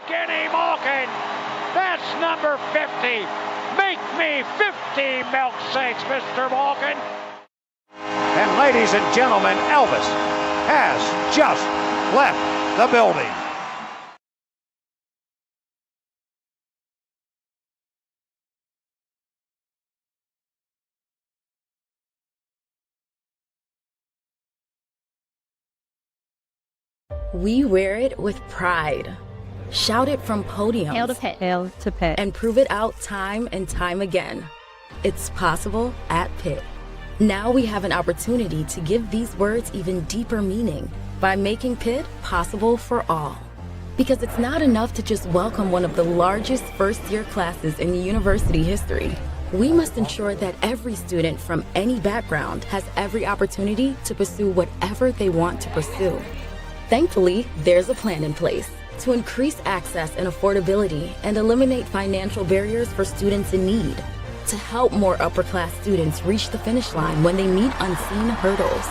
Kenny Malkin. That's number 50. Make me 50 milkshakes, Mr. Malkin. And ladies and gentlemen, Elvis has just left the building. We wear it with pride. Shout it from podiums. Hail to Pitt. Hail to Pitt. And prove it out time and time again. It's possible at Pitt. Now we have an opportunity to give these words even deeper meaning by making Pitt possible for all. Because it's not enough to just welcome one of the largest first-year classes in university history. We must ensure that every student from any background has every opportunity to pursue whatever they want to pursue. Thankfully, there's a plan in place to increase access and affordability and eliminate financial barriers for students in need, to help more upper-class students reach the finish line when they meet unseen hurdles,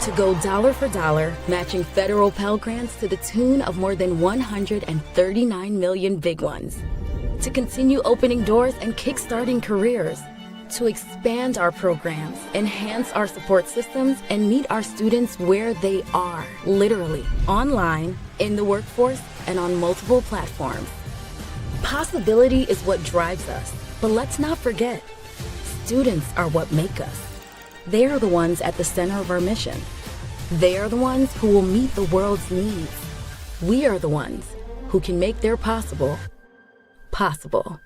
to go dollar for dollar, matching federal Pell Grants to the tune of more than 139 million big ones, to continue opening doors and kickstarting careers, to expand our programs, enhance our support systems, and meet our students where they are, literally, online, in the workforce, and on multiple platforms. Possibility is what drives us, but let's not forget, students are what make us. They are the ones at the center of our mission. They are the ones who will meet the world's needs. We are the ones who can make their possible, possible.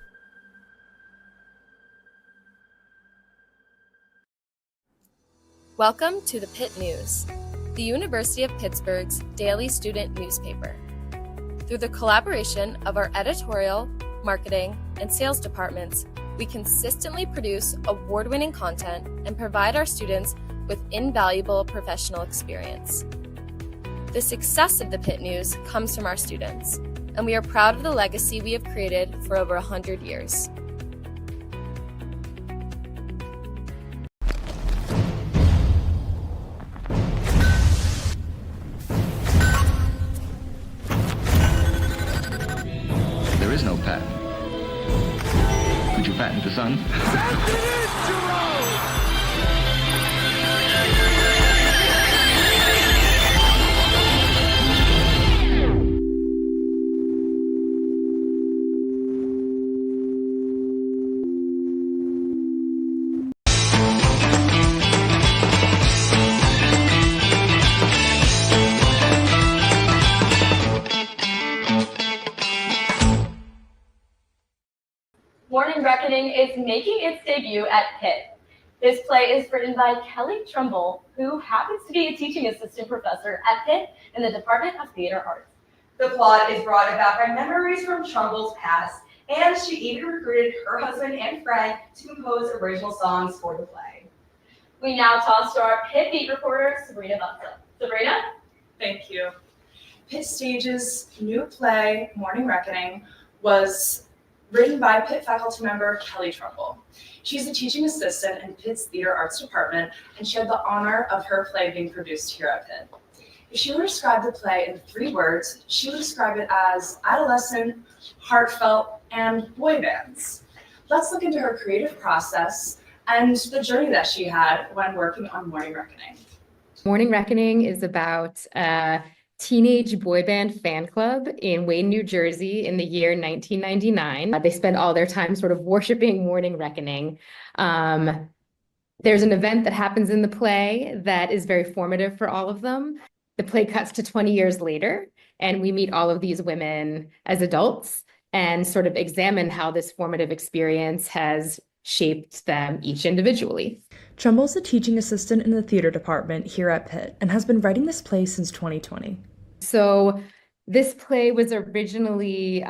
Welcome to the Pitt News, the University of Pittsburgh's daily student newspaper. Through the collaboration of our editorial, marketing, and sales departments, we consistently produce award-winning content and provide our students with invaluable professional experience. The success of the Pitt News comes from our students, and we are proud of the legacy we have created for over 100 years. There is no patent. Could you patent the sun? Morning Reckoning is making its debut at Pitt. This play is written by Kelly Trumbull, who happens to be a teaching assistant professor at Pitt in the Department of Theater Arts. The plot is brought about by memories from Trumbull's past, and she even recruited her husband and friend to compose original songs for the play. We now toss to our Pitt beat reporter, Sabrina Butler. Sabrina? Thank you. Pitt Stage's new play, Morning Reckoning, was written by Pitt faculty member Kelly Trumbull. She's a teaching assistant in Pitt's Theater Arts Department, and she had the honor of her play being produced here at Pitt. If she were to describe the play in 3 words, she would describe it as adolescent, heartfelt, and boy bands. Let's look into her creative process and the journey that she had when working on Morning Reckoning. Morning Reckoning is about a teenage boy band fan club in Wayne, New Jersey in the year 1999. They spend all their time sort of worshiping Morning Reckoning. There's an event that happens in the play that is very formative for all of them. The play cuts to 20 years later, and we meet all of these women as adults and sort of examine how this formative experience has shaped them each individually. Trumbull's a teaching assistant in the theater department here at Pitt and has been writing this play since 2020. So this play was originally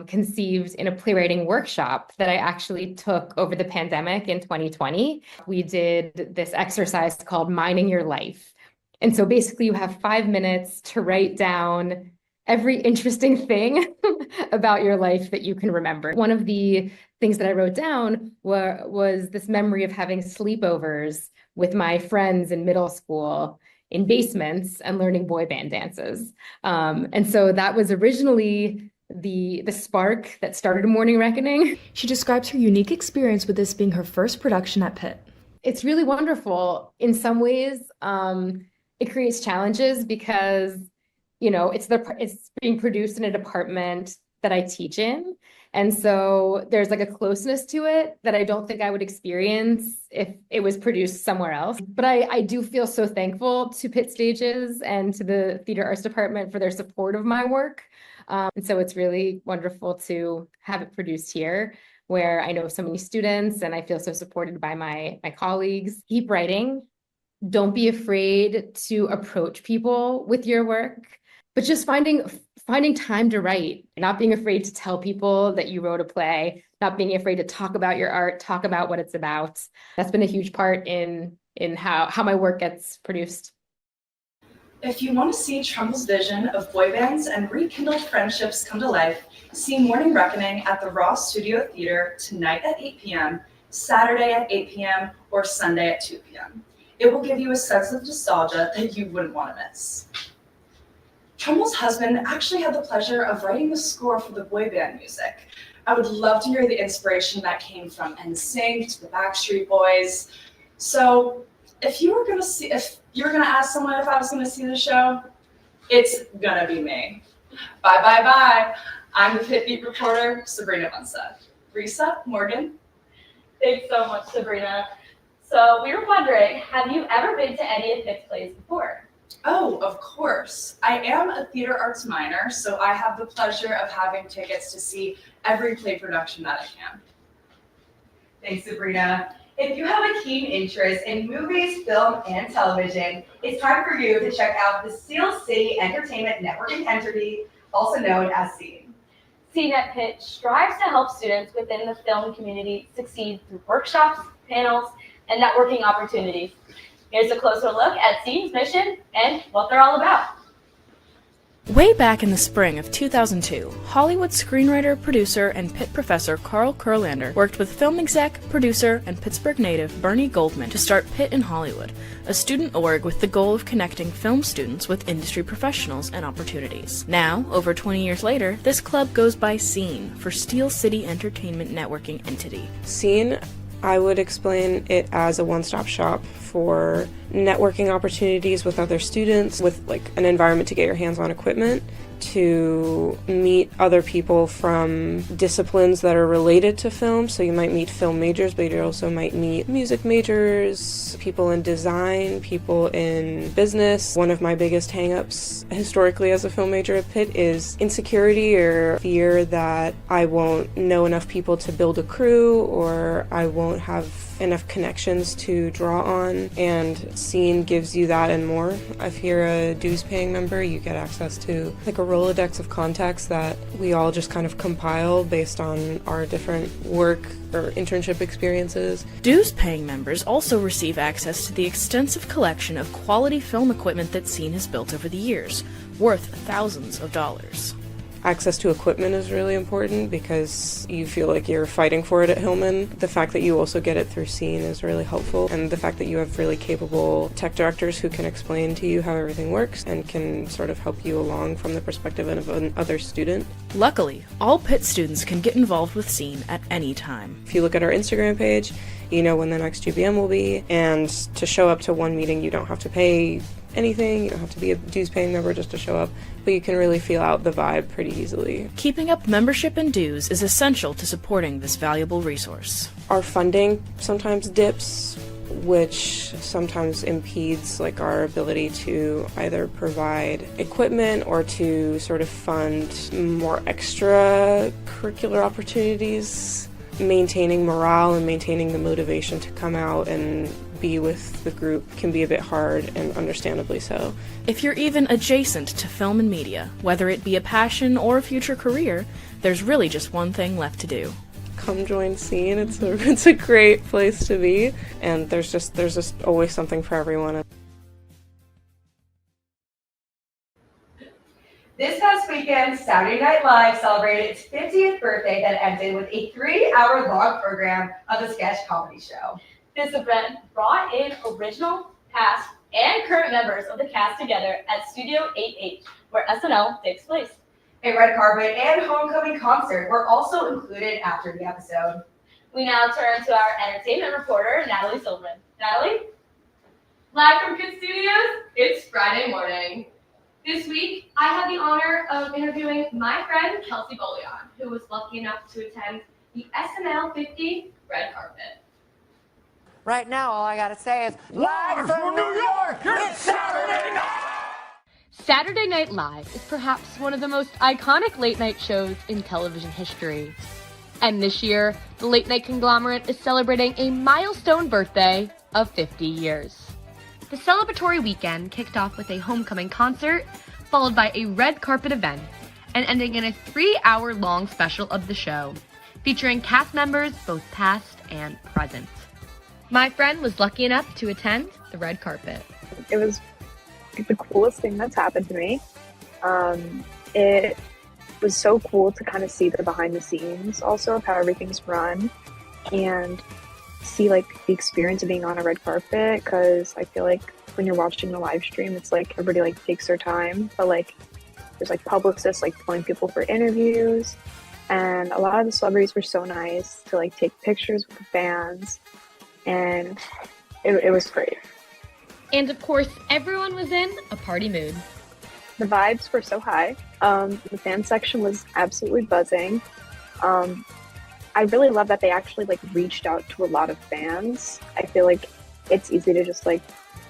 conceived in a playwriting workshop that I actually took over the pandemic in 2020. We did this exercise called Mining Your Life. And so basically you have 5 minutes to write down every interesting thing about your life that you can remember. One of the things that I wrote down was this memory of having sleepovers with my friends in middle school in basements and learning boy band dances. And so that was originally the spark that started Morning Reckoning. She describes her unique experience with this being her first production at Pitt. It's really wonderful. In some ways, it creates challenges because it's being produced in a department that I teach in. And so there's like a closeness to it that I don't think I would experience if it was produced somewhere else. But I do feel so thankful to Pitt Stages and to the Theater Arts Department for their support of my work. And so it's really wonderful to have it produced here, where I know so many students and I feel so supported by my colleagues. Keep writing. Don't be afraid to approach people with your work, but just finding time to write, not being afraid to tell people that you wrote a play, not being afraid to talk about your art, talk about what it's about. That's been a huge part in how my work gets produced. If you want to see Trumbull's vision of boy bands and rekindled friendships come to life, see Morning Reckoning at the Ross Studio Theater tonight at 8 p.m., Saturday at 8 p.m., or Sunday at 2 p.m. It will give you a sense of nostalgia that you wouldn't want to miss. Trumbull's husband actually had the pleasure of writing the score for the boy band music. I would love to hear the inspiration that came from NSYNC to the Backstreet Boys. So if you were gonna ask someone if I was gonna see the show, it's gonna be me. Bye, bye, bye. I'm the Pitt Beat reporter, Sabrina Munsa. Risa, Morgan. Thanks so much, Sabrina. So we were wondering, have you ever been to any of Pitt's plays before? Oh, of course. I am a theater arts minor, so I have the pleasure of having tickets to see every play production that I can. Thanks, Sabrina. If you have a keen interest in movies, film, and television, it's time for you to check out the Steel City Entertainment Networking Entity, also known as SCENE. SCENE at Pitt strives to help students within the film community succeed through workshops, panels, and networking opportunities. Here's a closer look at SCENE's mission and what they're all about. Way back in the spring of 2002, Hollywood screenwriter, producer, and Pitt professor Carl Kurlander worked with film exec, producer, and Pittsburgh native Bernie Goldman to start Pitt in Hollywood, a student org with the goal of connecting film students with industry professionals and opportunities. Now, over 20 years later, this club goes by SCENE for Steel City Entertainment Networking Entity. SCENE, I would explain it as a one-stop shop for networking opportunities with other students, with like an environment to get your hands on equipment, to meet other people from disciplines that are related to film. So you might meet film majors, but you also might meet music majors, people in design, people in business. One of my biggest hang-ups historically as a film major at Pitt is insecurity or fear that I won't know enough people to build a crew, or I won't have enough connections to draw on, and SCENE gives you that and more. If you're a dues paying member, you get access to like a Rolodex of contacts that we all just kind of compile based on our different work or internship experiences. Dues paying members also receive access to the extensive collection of quality film equipment that SCENE has built over the years, worth thousands of dollars. Access to equipment is really important because you feel like you're fighting for it at Hillman. The fact that you also get it through SCENE is really helpful, and the fact that you have really capable tech directors who can explain to you how everything works and can sort of help you along from the perspective of another student. Luckily, all Pitt students can get involved with SCENE at any time. If you look at our Instagram page, you know when the next GBM will be, and to show up to one meeting you don't have to pay anything, you don't have to be a dues paying member just to show up, but you can really feel out the vibe pretty easily. Keeping up membership and dues is essential to supporting this valuable resource. Our funding sometimes dips, which sometimes impedes like our ability to either provide equipment or to sort of fund more extracurricular opportunities. Maintaining morale and maintaining the motivation to come out and be with the group can be a bit hard, and understandably so. If you're even adjacent to film and media, whether it be a passion or a future career, there's really just one thing left to do. Come join SCENE. It's a great place to be, and there's just always something for everyone. This past weekend, Saturday Night Live celebrated its 50th birthday that ended with a 3-hour-long program of a sketch comedy show. This event brought in original, past, and current members of the cast together at Studio 8H, where SNL takes place. A red carpet and homecoming concert were also included after the episode. We now turn to our entertainment reporter, Natalie Silverman. Natalie? Live from Pitt Studios, it's Friday morning. This week, I had the honor of interviewing my friend Kelsey Bolion, who was lucky enough to attend the SNL 50 red carpet. Right now, all I gotta say is, live from New York, it's Saturday night! Saturday Night Live is perhaps one of the most iconic late-night shows in television history. And this year, the late-night conglomerate is celebrating a milestone birthday of 50 years. The celebratory weekend kicked off with a homecoming concert, followed by a red carpet event, and ending in a 3-hour-long special of the show, featuring cast members both past and present. My friend was lucky enough to attend the red carpet. It was the coolest thing that's happened to me. It was so cool to kind of see the behind the scenes also of how everything's run, and see like the experience of being on a red carpet, because I feel like when you're watching the live stream, it's like everybody like takes their time, but like there's like publicists like pulling people for interviews, and a lot of the celebrities were so nice to like take pictures with the fans, and it was great. And of course, everyone was in a party mood. The vibes were so high. The fan section was absolutely buzzing. I really love that they actually like reached out to a lot of fans. I feel like it's easy to just like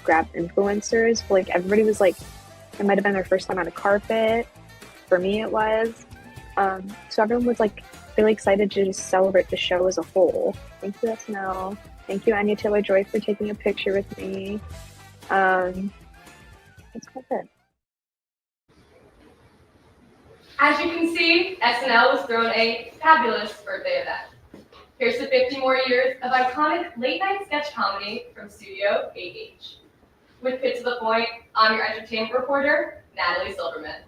grab influencers, but like everybody was like, it might have been their first time on a carpet. For me, it was. So everyone was like really excited to just celebrate the show as a whole. Thank you, SNL. Thank you, Anya Taylor-Joy, for taking a picture with me. That's quite it. As you can see, SNL has thrown a fabulous birthday event. Here's to 50 more years of iconic late-night sketch comedy from Studio 8H. With Pitt to the Point, I'm your entertainment reporter, Natalie Silverman.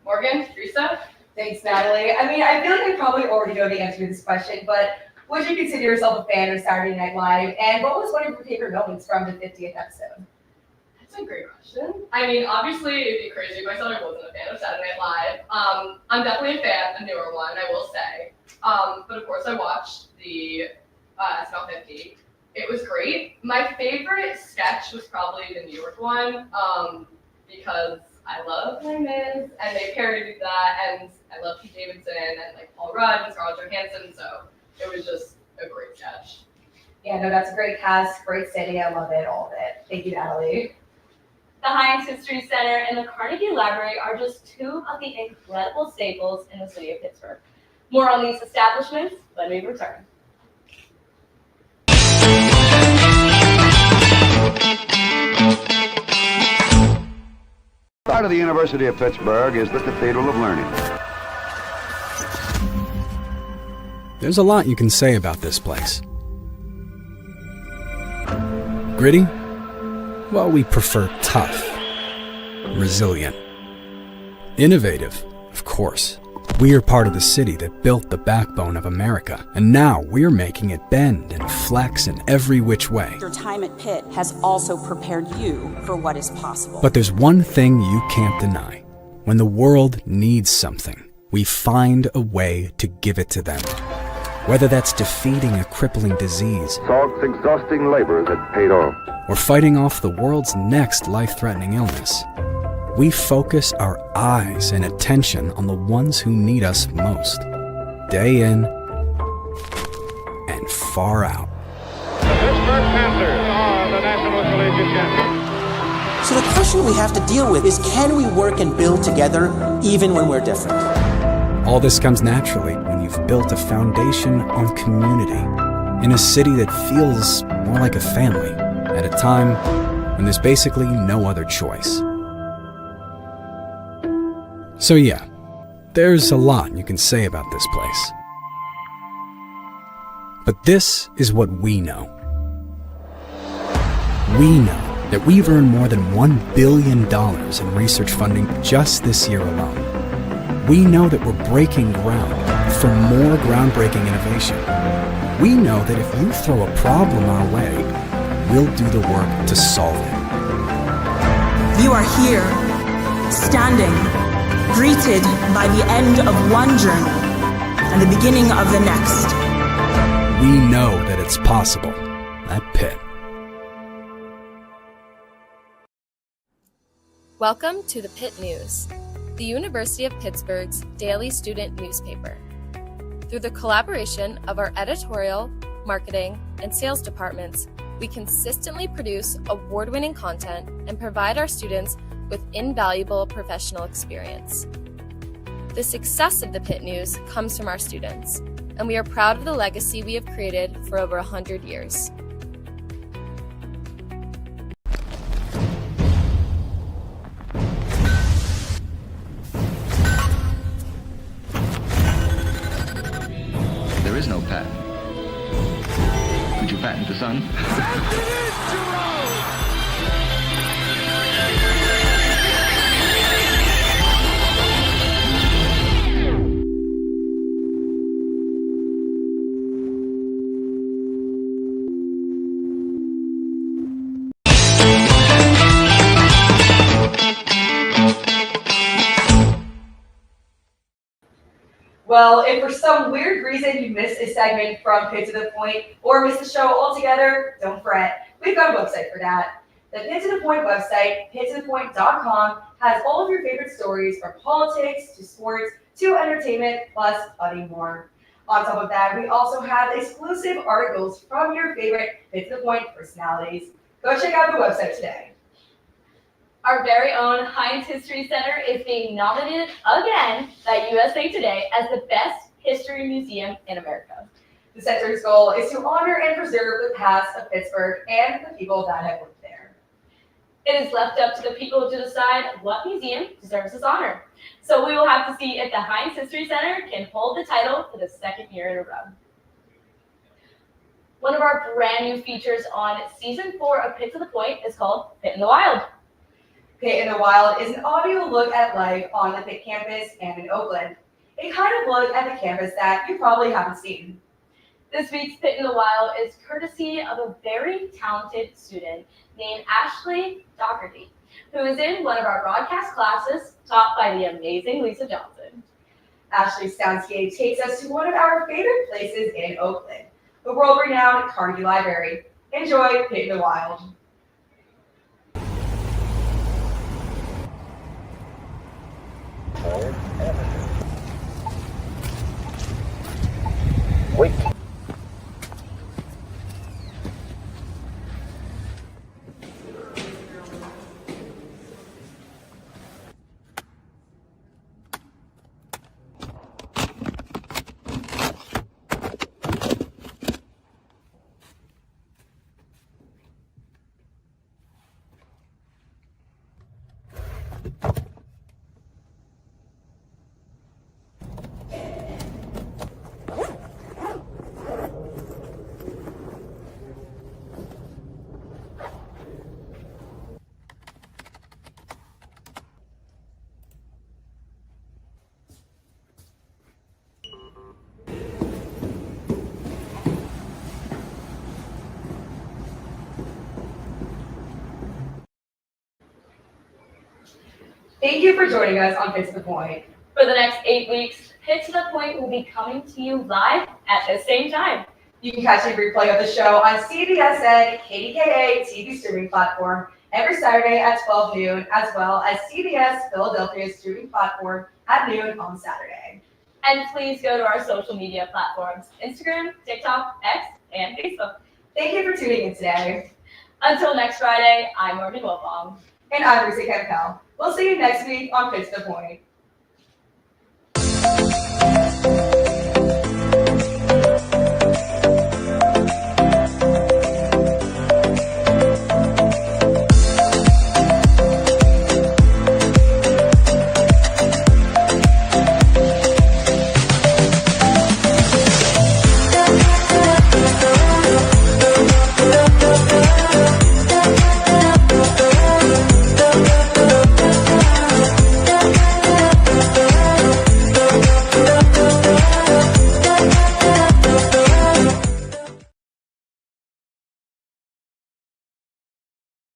Morgan, Teresa? Thanks, Natalie. I mean, I feel like I probably already know the answer to this question, but would you consider yourself a fan of Saturday Night Live? And what was one of your favorite moments from the 50th episode? That's a great question. I mean, obviously, it'd be crazy if I said I wasn't a fan of Saturday Night Live. I'm definitely a fan, a newer one, I will say. But of course, I watched the SNL 50. It was great. My favorite sketch was probably the New York one, because I love Les Mis, and they parodied that, and I love Pete Davidson, and like Paul Rudd and Scarlett Johansson, so it was just a great sketch. Yeah, no, that's a great cast, great setting. I love it, all of it. Thank you, Natalie. The Heinz History Center and the Carnegie Library are just two of the incredible staples in the city of Pittsburgh. More on these establishments when we return. Part of the University of Pittsburgh is the Cathedral of Learning. There's a lot you can say about this place. Gritty? Well, we prefer tough. Resilient. Innovative, of course. We're part of the city that built the backbone of America, and now we're making it bend and flex in every which way. Your time at Pitt has also prepared you for what is possible. But there's one thing you can't deny. When the world needs something, we find a way to give it to them. Whether that's defeating a crippling disease, Salt's exhausting labors had paid off, or fighting off the world's next life-threatening illness, we focus our eyes and attention on the ones who need us most, day in and far out. The Pittsburgh Panthers are the National Collegiate Champions. So the question we have to deal with is, can we work and build together even when we're different? All this comes naturally when you've built a foundation on community in a city that feels more like a family at a time when there's basically no other choice. So yeah, there's a lot you can say about this place. But this is what we know. We know that we've earned more than $1 billion in research funding just this year alone. We know that we're breaking ground for more groundbreaking innovation. We know that if you throw a problem our way, we'll do the work to solve it. You are here, standing, greeted by the end of one journey and the beginning of the next. We know that it's possible at Pitt. Welcome to the Pitt News, the University of Pittsburgh's daily student newspaper. Through the collaboration of our editorial, marketing, and sales departments, we consistently produce award-winning content and provide our students with invaluable professional experience. The success of the Pitt News comes from our students, and we are proud of the legacy we have created for over 100 years. There is no patent. Could you patent the sun? Well, if for some weird reason you missed a segment from Pitt to the Point or missed the show altogether, don't fret. We've got a website for that. The Pitt to the Point website, pittothepoint.com, has all of your favorite stories from politics to sports to entertainment, plus plenty more. On top of that, we also have exclusive articles from your favorite Pitt to the Point personalities. Go check out the website today. Our very own Heinz History Center is being nominated again by USA Today as the best history museum in America. The center's goal is to honor and preserve the past of Pittsburgh and the people that have lived there. It is left up to the people to decide what museum deserves this honor. So we will have to see if the Heinz History Center can hold the title for the second year in a row. One of our brand new features on season 4 of Pitt to the Point is called Pitt in the Wild. Pitt in the Wild is an audio look at life on the Pitt campus and in Oakland. A kind of look at the campus that you probably haven't seen. This week's Pitt in the Wild is courtesy of a very talented student named Ashley Doherty, who is in one of our broadcast classes taught by the amazing Lisa Johnson. Ashley's soundscape takes us to one of our favorite places in Oakland, the world-renowned Carnegie Library. Enjoy Pitt in the Wild. Wait. Thank you for joining us on Pitt to the Point. For the next 8 weeks, Pitt to the Point will be coming to you live at the same time. You can catch a replay of the show on CBSN KDKA TV streaming platform every Saturday at 12 noon, as well as CBS Philadelphia's streaming platform at noon on Saturday. And please go to our social media platforms, Instagram, TikTok, X, and Facebook. Thank you for tuning in today. Until next Friday, I'm Morgan Wilfong. And I'm Risa Campbell. We'll see you next week on Pitt to the Point.